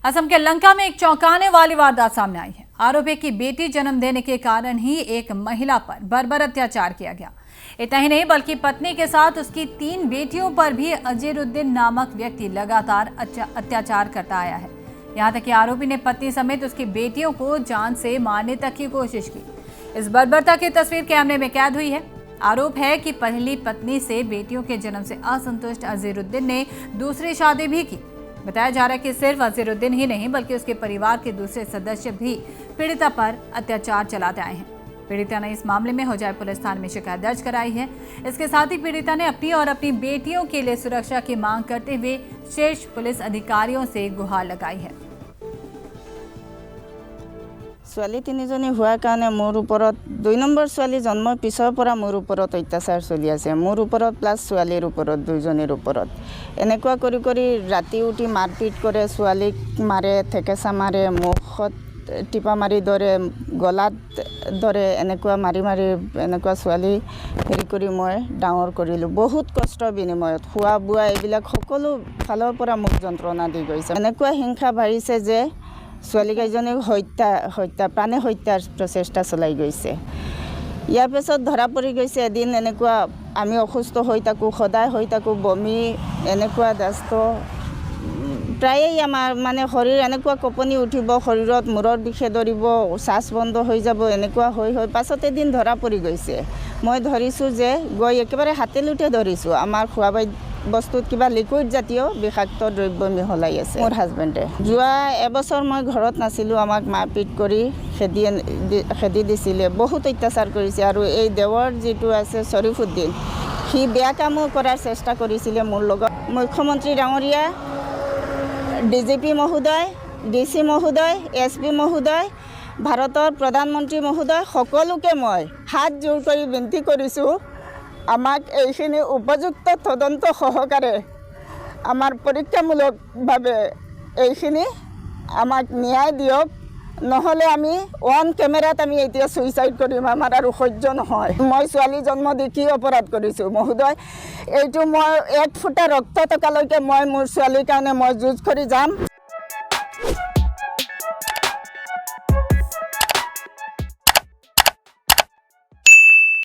असम के लंका में एक चौंकाने वाली वारदात सामने आई है। आरोपी की बेटी जन्म देने के कारण ही एक महिला पर बर्बर अत्याचार किया गया। इतना ही नहीं बल्कि पत्नी के साथ उसकी 3 बेटियों पर भी अजीरुद्दीन नामक व्यक्ति लगातार अत्याचार करता आया है। यहाँ तक कि आरोपी ने पत्नी समेत उसकी बेटियों को जान से मारने तक की कोशिश की। इस बर्बरता की तस्वीर कैमरे में कैद हुई है। आरोप है कि पहली पत्नी से बेटियों के जन्म से असंतुष्ट अजीरुद्दीन ने दूसरी शादी भी की। बताया जा रहा है कि सिर्फ अजीरुद्दीन ही नहीं बल्कि उसके परिवार के दूसरे सदस्य भी पीड़िता पर अत्याचार चलाते आए हैं। पीड़िता ने इस मामले में होजाई पुलिस थाने में शिकायत दर्ज कराई है। इसके साथ ही पीड़िता ने अपनी और अपनी बेटियों के लिए सुरक्षा की मांग करते हुए शीर्ष पुलिस अधिकारियों से गुहार लगाई है। ছোৱালী তিনিজনী হোৱাৰ কাৰণে মোৰ ওপৰত 2 নম্বৰ ছোৱালী জন্মৰ পিছৰ পৰা মোৰ ওপৰত অত্যাচাৰ চলি আছে। মোৰ ওপৰত প্লাছ ছোৱালীৰ ওপৰত দুইজনীৰ ওপৰত এনেকুৱা কৰি কৰি ৰাতি উঠি মাৰপিট কৰে, ছোৱালীক মাৰে, ঠেকেচা মাৰে, মুখত টিপা মাৰি ধৰে, গলাত ধৰে, এনেকুৱা মাৰি মাৰি এনেকুৱা ছোৱালী হেৰি কৰি মই ডাঙৰ কৰিলোঁ। বহুত কষ্টৰ বিনিময়ত খোৱা বোৱা এইবিলাক সকলো ফালৰ পৰা মোক যন্ত্ৰণা দি গৈছে। এনেকুৱা হিংসা বাঢ়িছে যে ছোৱালীকেইজনীক প্ৰাণে হত্যাৰ প্ৰচেষ্টা চলাই গৈছে। ইয়াৰ পিছত ধৰা পৰি গৈছে এদিন এনেকুৱা আমি অসুস্থ হৈ থাকোঁ, সদায় হৈ থাকোঁ, বমি এনেকুৱা দস্ত প্ৰায়েই আমাৰ মানে শৰীৰ এনেকুৱা কঁপনি উঠিব, শৰীৰত মূৰৰ বিষে ধৰিব, শ্বাস বন্ধ হৈ যাব, এনেকুৱা হৈ পাছত এদিন ধৰা পৰি গৈছে। মই ধৰিছোঁ যে গৈ একেবাৰে হাতে লুটে ধৰিছোঁ আমাৰ খোৱা বস্তুত কিবা লিকুইড জাতীয় বিষাক্ত দ্ৰব্য মিহলাই আছে মোৰ হাজবেণ্ডে। যোৱা এবছৰ মই ঘৰত নাছিলোঁ, আমাক মাৰপিট কৰি খেদি দিছিলে, বহুত অত্যাচাৰ কৰিছে। আৰু এই দেৱৰ যিটো আছে শ্বৰীফুদ্দিন, সি বেয়া কামো কৰাৰ চেষ্টা কৰিছিলে মোৰ লগত। মুখ্যমন্ত্ৰী ডাঙৰীয়া, DGP মহোদয়, DC মহোদয়, SP মহোদয়, ভাৰতৰ প্ৰধানমন্ত্ৰী মহোদয়, সকলোকে মই হাত জোৰ কৰি বিনতি কৰিছোঁ আমাক এইখিনি উপযুক্ত তদন্ত সহকাৰে আমাৰ পৰীক্ষামূলকভাৱে এইখিনি আমাক ন্যায় দিয়ক। নহ'লে আমি অন কেমেৰাত আমি এতিয়া ছুইচাইড কৰিম, আমাৰ আৰু সহ্য নহয়। মই ছোৱালী জন্ম দি কি অপৰাধ কৰিছোঁ মহোদয়? এইটো মই 1 ফুটা ৰক্ত টকালৈকে মই মোৰ ছোৱালীৰ কাৰণে মই যুঁজ কৰি যাম।